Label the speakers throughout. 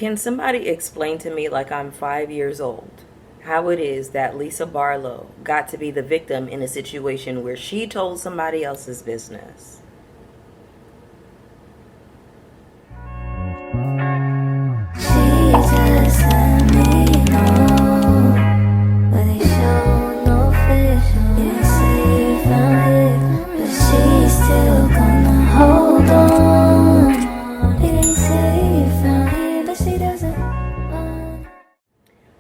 Speaker 1: Can somebody explain to me, like I'm 5 years old, how it is that Lisa Barlow got to be the victim in a situation where she told somebody else's business?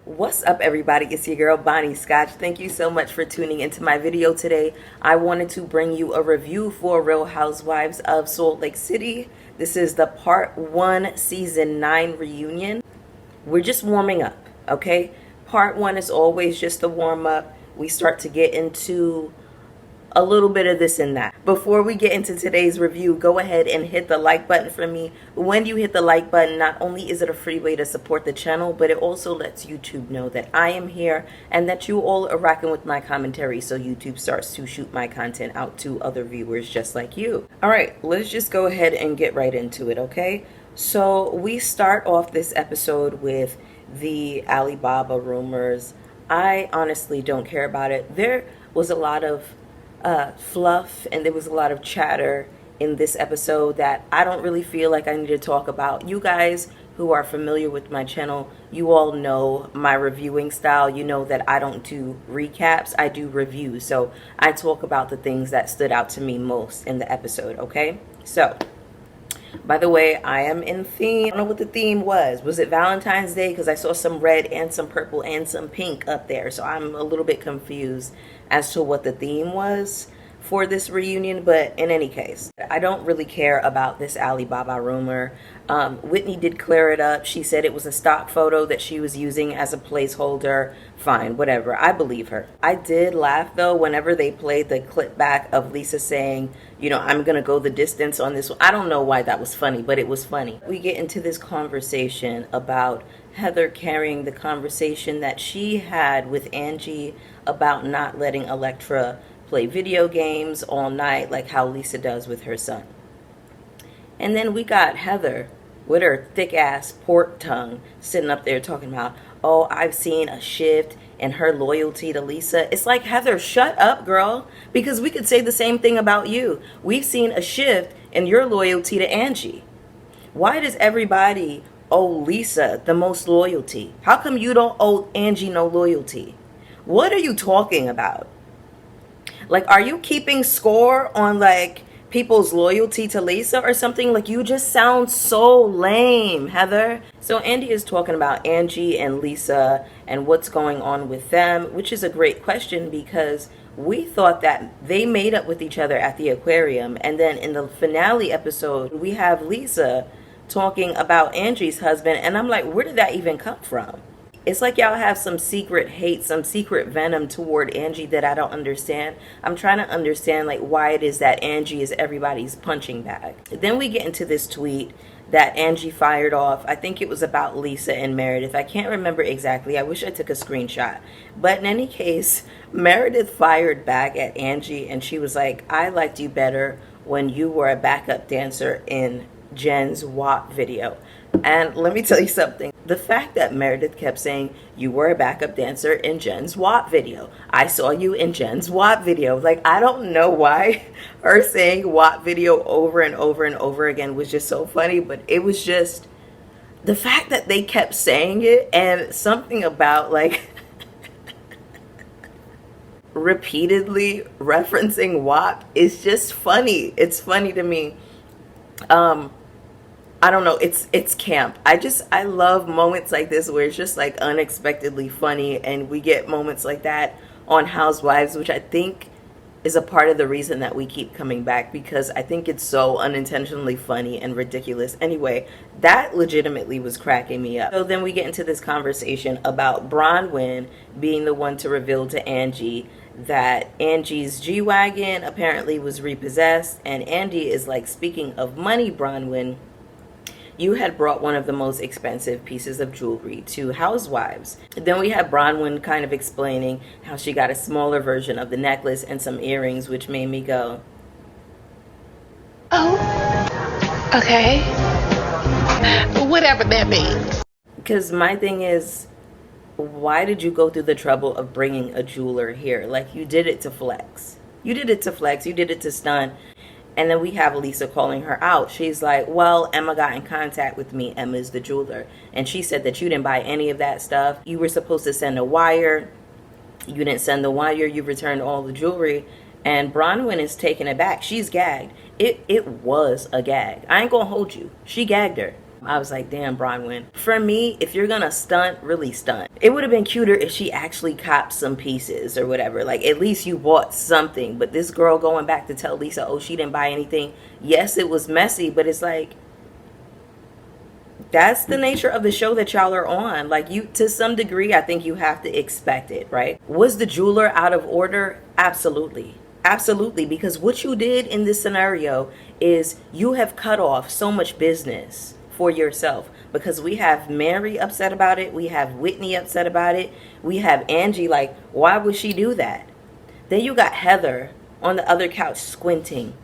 Speaker 1: What's up, everybody? It's your girl Bonnie Scotch. Thank you so much for tuning into my video today. I wanted to bring you a review for Real Housewives of Salt Lake City. This is the part 1 season 9 reunion. We're just warming up, okay? Part 1 is always just a warm up. We start to get into a little bit of this and that. Before we get into today's review, go ahead and hit the like button for me. When you hit the like button, not only is it a free way to support the channel, but it also lets YouTube know that I am here and that you all are rocking with my commentary, so YouTube starts to shoot my content out to other viewers just like you. All right, let's just go ahead and get right into it, okay? So we start off this episode with the Alibaba rumors. I honestly don't care about it. There was a lot of fluff and there was a lot of chatter in this episode that I don't really feel like I need to talk about. You guys who are familiar with my channel, you all know my reviewing style. You know that I don't do recaps, I do reviews. So I talk about the things that stood out to me most in the episode, okay? So, by the way, I am in theme. I don't know what the theme was. Was it Valentine's Day? Because I saw some red and some purple and some pink up there. So I'm a little bit confused as to what the theme was for this reunion. But in any case, I don't really care about this Alibaba rumor. Whitney did clear it up. She said it was a stock photo that she was using as a placeholder. Fine, whatever. I believe her. I did laugh, though, whenever they played the clip back of Lisa saying, you know, I'm going to go the distance on this one. I don't know why that was funny, but it was funny. We get into this conversation about Heather carrying the conversation that she had with Angie about not letting Electra play video games all night like how Lisa does with her son. And then we got Heather with her thick ass pork tongue sitting up there talking about, oh, I've seen a shift in her loyalty to Lisa. It's like, Heather, shut up, girl, because we could say the same thing about you. We've seen a shift in your loyalty to Angie. Why does everybody owe Lisa the most loyalty? How come you don't owe Angie no loyalty? What are you talking about? Like, are you keeping score on, like, people's loyalty to Lisa or something? Like, you just sound so lame, Heather. So Andy is talking about Angie and Lisa and what's going on with them, which is a great question because we thought that they made up with each other at the aquarium. And then in the finale episode, we have Lisa talking about Angie's husband. And I'm like, where did that even come from? It's like y'all have some secret hate, some secret venom toward Angie that I don't understand. I'm trying to understand, like, why it is that Angie is everybody's punching bag. Then we get into this tweet that Angie fired off. I think it was about Lisa and Meredith. I can't remember exactly. I wish I took a screenshot. But in any case, Meredith fired back at Angie and she was like, I liked you better when you were a backup dancer in Jen's WAP video. And let me tell you something. The fact that Meredith kept saying, you were a backup dancer in Jen's WAP video. I saw you in Jen's WAP video. Like, I don't know why her saying WAP video over and over and over again was just so funny. But it was just the fact that they kept saying it and something about, like, repeatedly referencing WAP is just funny. It's funny to me. I don't know, it's camp. I love moments like this where it's just like unexpectedly funny, and we get moments like that on Housewives, which I think is a part of the reason that we keep coming back, because I think it's so unintentionally funny and ridiculous. Anyway, that legitimately was cracking me up. So then we get into this conversation about Bronwyn being the one to reveal to Angie that Angie's G-Wagon apparently was repossessed, and Andy is like, speaking of money, Bronwyn, you had brought one of the most expensive pieces of jewelry to Housewives. Then we have Bronwyn kind of explaining how she got a smaller version of the necklace and some earrings, which made me go,
Speaker 2: oh, okay. Whatever that means.
Speaker 1: Because my thing is, why did you go through the trouble of bringing a jeweler here? Like, you did it to flex. You did it to flex. You did it to stun. And then we have Lisa calling her out. She's like, well, Emma got in contact with me. Emma's the jeweler. And she said that you didn't buy any of that stuff. You were supposed to send a wire. You didn't send the wire. You returned all the jewelry. And Bronwyn is taken aback. She's gagged. It was a gag. I ain't gonna hold you. She gagged her. I was like, damn, Bronwyn. For me, if you're gonna stunt, really stunt. It would have been cuter if she actually copped some pieces or whatever. Like, at least you bought something. But this girl going back to tell Lisa, oh, she didn't buy anything. Yes, it was messy, but it's like, that's the nature of the show that y'all are on. Like, you, to some degree, I think you have to expect it, right? Was the jeweler out of order? Absolutely. Absolutely, because what you did in this scenario is you have cut off so much business for yourself, because we have Mary upset about it, we have Whitney upset about it, we have Angie like, why would she do that? Then you got Heather on the other couch squinting,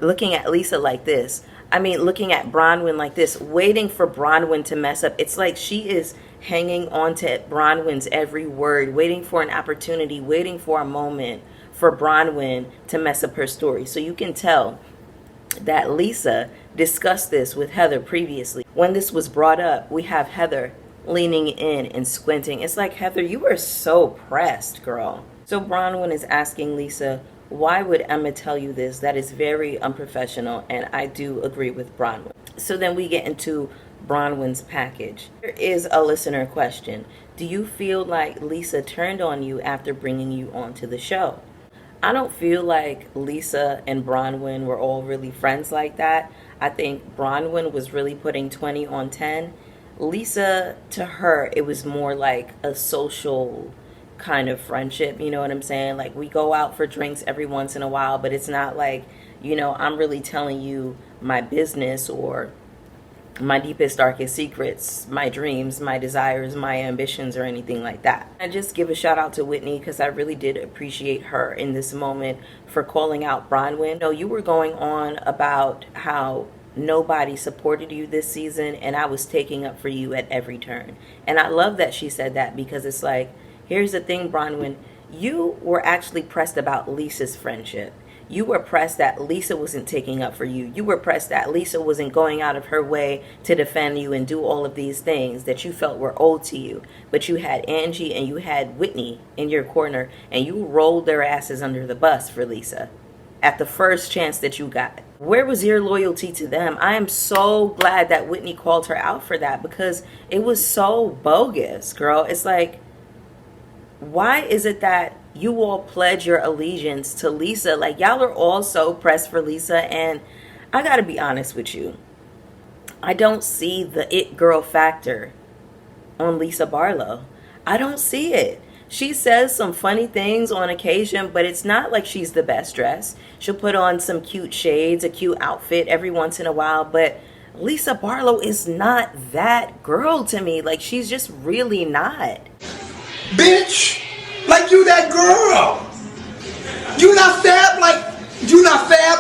Speaker 1: looking at Lisa like this. I mean, looking at Bronwyn like this, waiting for Bronwyn to mess up. It's like she is hanging on to Bronwyn's every word, waiting for an opportunity, waiting for a moment for Bronwyn to mess up her story. So you can tell that Lisa discussed this with Heather previously. When this was brought up, we have Heather leaning in and squinting. It's like, Heather, you were so pressed, girl. So Bronwyn is asking Lisa, why would Emma tell you this? That is very unprofessional, and I do agree with Bronwyn. So then we get into Bronwyn's package. Here is a listener question. Do you feel like Lisa turned on you after bringing you onto the show? I don't feel like Lisa and Bronwyn were all really friends like that. I think Bronwyn was really putting 20 on 10. Lisa, to her, it was more like a social kind of friendship, you know what I'm saying? Like, we go out for drinks every once in a while, but it's not like, you know, I'm really telling you my business or my deepest, darkest secrets, my dreams, my desires, my ambitions, or anything like that. I just give a shout out to Whitney, because I really did appreciate her in this moment for calling out Bronwyn. No, you were going on about how nobody supported you this season, and I was taking up for you at every turn. And I love that she said that, because it's like, here's the thing, Bronwyn, you were actually pressed about Lisa's friendship. You were pressed that Lisa wasn't taking up for you. You were pressed that Lisa wasn't going out of her way to defend you and do all of these things that you felt were owed to you. But you had Angie and you had Whitney in your corner, and you rolled their asses under the bus for Lisa at the first chance that you got. Where was your loyalty to them? I am so glad that Whitney called her out for that, because it was so bogus, girl. It's like, why is it that you all pledge your allegiance to Lisa? Like, y'all are all so pressed for Lisa, and I gotta be honest with you, I don't see the it girl factor on Lisa Barlow. I don't see it. She says some funny things on occasion, but it's not like she's the best dressed. She'll put on some cute shades, a cute outfit every once in a while, but Lisa Barlow is not that girl to me. Like, she's just really not.
Speaker 2: Bitch, like you that girl. You not fab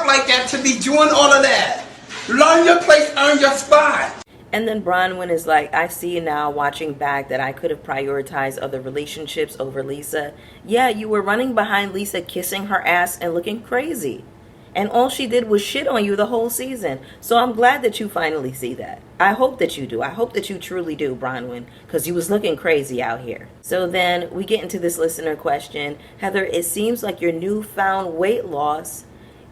Speaker 2: like that to be doing all of that. Learn your place, earn your spot.
Speaker 1: And then Bronwyn is like, I see now watching back that I could have prioritized other relationships over Lisa. Yeah, you were running behind Lisa, kissing her ass and looking crazy. And all she did was shit on you the whole season. So I'm glad that you finally see that. I hope that you do. I hope that you truly do, Bronwyn, because you was looking crazy out here. So then we get into this listener question. Heather, it seems like your newfound weight loss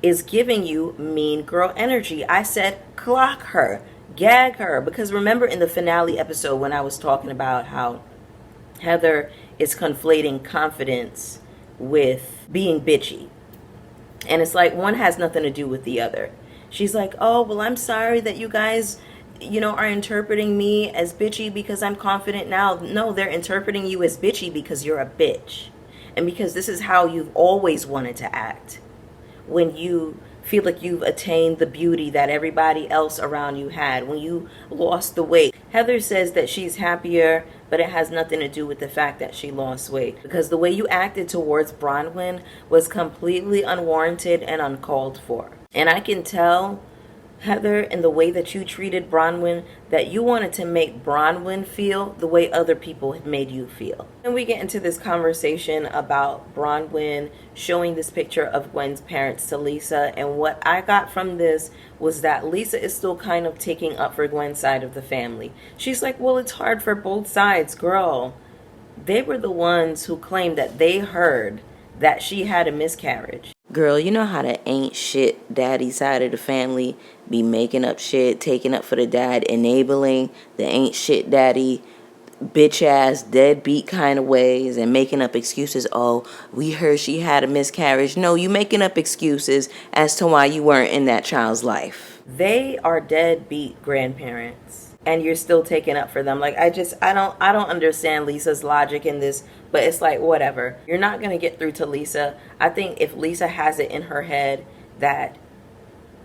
Speaker 1: is giving you mean girl energy. I said clock her, gag her, because remember in the finale episode when I was talking about how Heather is conflating confidence with being bitchy. And it's like one has nothing to do with the other. She's like, oh, well, I'm sorry that you guys, are interpreting me as bitchy because I'm confident now. No, they're interpreting you as bitchy because you're a bitch. And because this is how you've always wanted to act. When you feel like you've attained the beauty that everybody else around you had. When you lost the weight. Heather says that she's happier, but it has nothing to do with the fact that she lost weight. Because the way you acted towards Bronwyn was completely unwarranted and uncalled for. And I can tell Heather, in the way that you treated Bronwyn, that you wanted to make Bronwyn feel the way other people had made you feel. And we get into this conversation about Bronwyn showing this picture of Gwen's parents to Lisa, and what I got from this was that Lisa is still kind of taking up for Gwen's side of the family. She's like, well, it's hard for both sides, girl. They were the ones who claimed that they heard that she had a miscarriage. Girl, you know how the ain't shit daddy side of the family be making up shit, taking up for the dad, enabling the ain't shit daddy bitch ass deadbeat kind of ways and making up excuses. Oh, we heard she had a miscarriage. No, you making up excuses as to why you weren't in that child's life. They are deadbeat grandparents, and you're still taking up for them. Like, I don't understand Lisa's logic in this, but it's like, whatever. You're not going to get through to Lisa. I think if Lisa has it in her head that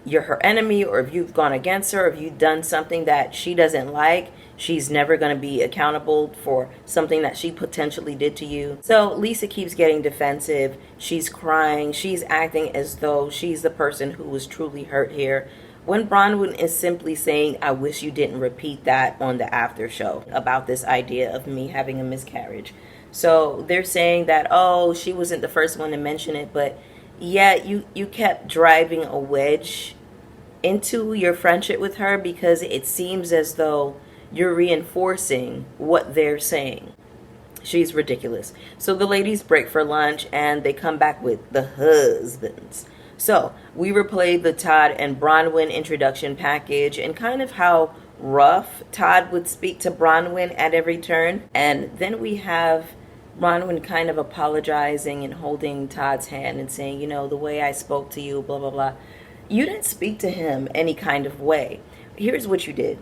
Speaker 1: you're her enemy, or if you've gone against her, or if you've done something that she doesn't like, she's never going to be accountable for something that she potentially did to you. So Lisa keeps getting defensive. She's crying. She's acting as though she's the person who was truly hurt here, when Bronwyn is simply saying, I wish you didn't repeat that on the after show about this idea of me having a miscarriage. So they're saying that, oh, she wasn't the first one to mention it, but yeah, you kept driving a wedge into your friendship with her, because it seems as though you're reinforcing what they're saying. She's ridiculous. So the ladies break for lunch and they come back with the husbands. So we replayed the Todd and Bronwyn introduction package and kind of how rough Todd would speak to Bronwyn at every turn. And then we have Bronwyn kind of apologizing and holding Todd's hand and saying, you know, the way I spoke to you, blah, blah, blah. You didn't speak to him any kind of way. Here's what you did.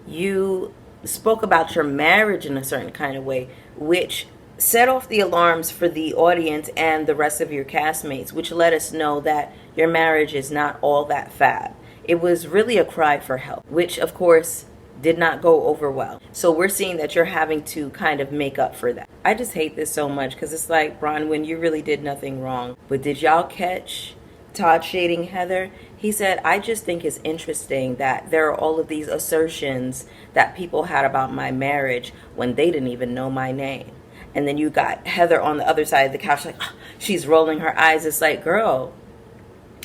Speaker 1: You spoke about your marriage in a certain kind of way, which set off the alarms for the audience and the rest of your castmates, which let us know that your marriage is not all that fab. It was really a cry for help, which of course did not go over well. So we're seeing that you're having to kind of make up for that. I just hate this so much, because it's like, Bronwyn, you really did nothing wrong. But did y'all catch Todd shading Heather? He said, I just think it's interesting that there are all of these assertions that people had about my marriage when they didn't even know my name. And then you got Heather on the other side of the couch, like, oh, she's rolling her eyes. It's like, girl,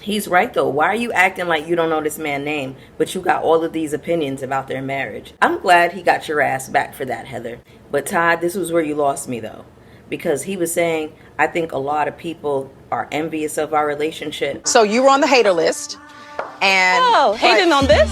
Speaker 1: he's right though. Why are you acting like you don't know this man's name, but you got all of these opinions about their marriage? I'm glad he got your ass back for that, Heather. But Todd, this was where you lost me though, because he was saying, I think a lot of people are envious of our relationship.
Speaker 3: So you were on the hater list, and
Speaker 4: oh, hating on this?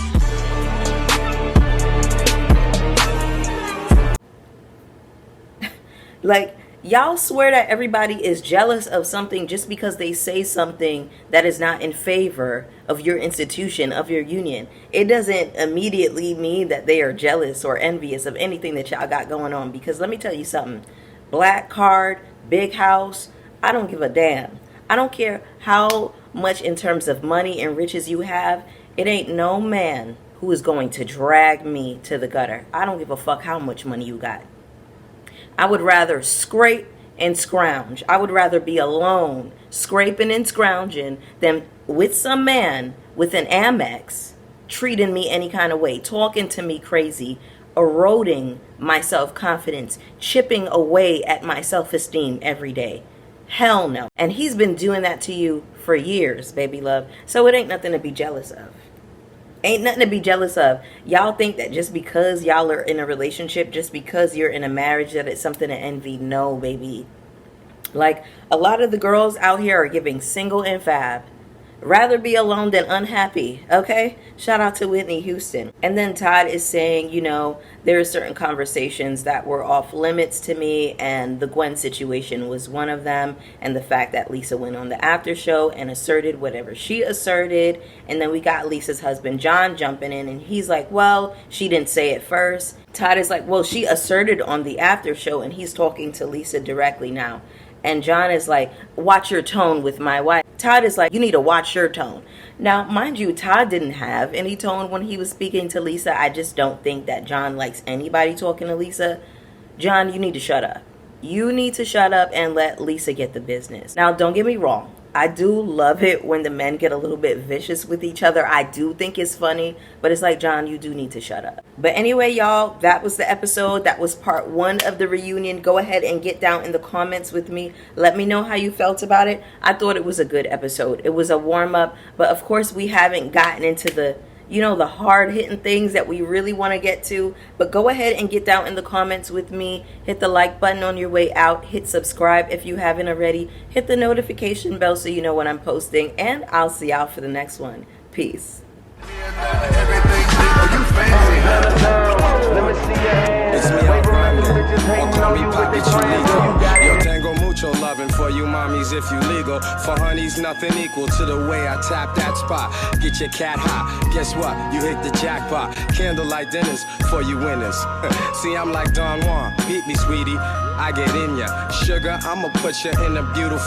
Speaker 1: Like, y'all swear that everybody is jealous of something just because they say something that is not in favor of your institution, of your union. It doesn't immediately mean that they are jealous or envious of anything that y'all got going on. Because let me tell you something. Black card, big house, I don't give a damn. I don't care how much in terms of money and riches you have. It ain't no man who is going to drag me to the gutter. I don't give a fuck how much money you got. I would rather scrape and scrounge. I would rather be alone, scraping and scrounging, than with some man with an Amex treating me any kind of way, talking to me crazy, eroding my self-confidence, chipping away at my self-esteem every day. Hell no. And he's been doing that to you for years, baby love. So it ain't nothing to be jealous of. Ain't nothing to be jealous of. Y'all think that just because y'all are in a relationship, just because you're in a marriage, that it's something to envy. No, baby. Like, a lot of the girls out here are giving single and fab. Rather be alone than unhappy, okay? Shout out to Whitney Houston. And then Todd is saying, you know, there are certain conversations that were off limits to me, and the Gwen situation was one of them, and the fact that Lisa went on the after show and asserted whatever she asserted. And then we got Lisa's husband John jumping in, and he's like, well, she didn't say it first. Todd is like, well, she asserted on the after show, and he's talking to Lisa directly now. And John is like, watch your tone with my wife. Todd is like, you need to watch your tone. Now, mind you, Todd didn't have any tone when he was speaking to Lisa. I just don't think that John likes anybody talking to Lisa. John, you need to shut up. You need to shut up and let Lisa get the business. Now, don't get me wrong. I do love it when the men get a little bit vicious with each other. I do think it's funny, but it's like, John, you do need to shut up. But anyway, y'all, that was the episode. That was part 1 of the reunion. Go ahead and get down in the comments with me. Let me know how you felt about it. I thought it was a good episode. It was a warm-up, but of course we haven't gotten into the the hard-hitting things that we really want to get to. But go ahead and get down in the comments with me. Hit the like button on your way out. Hit subscribe if you haven't already. Hit the notification bell so you know when I'm posting. And I'll see y'all for the next one. Peace.
Speaker 4: It's me, I'm Bronwyn, or call me Poppy Chulico. Yo, tango mucho loving for you mommies if you legal. For honeys, nothing equal to the way I tap that spot. Get your cat hot, guess what? You hit the jackpot. Candlelight dinners for you winners. See, I'm like Don Juan, beat me, sweetie. I get in ya. Sugar, I'ma put you in a beautiful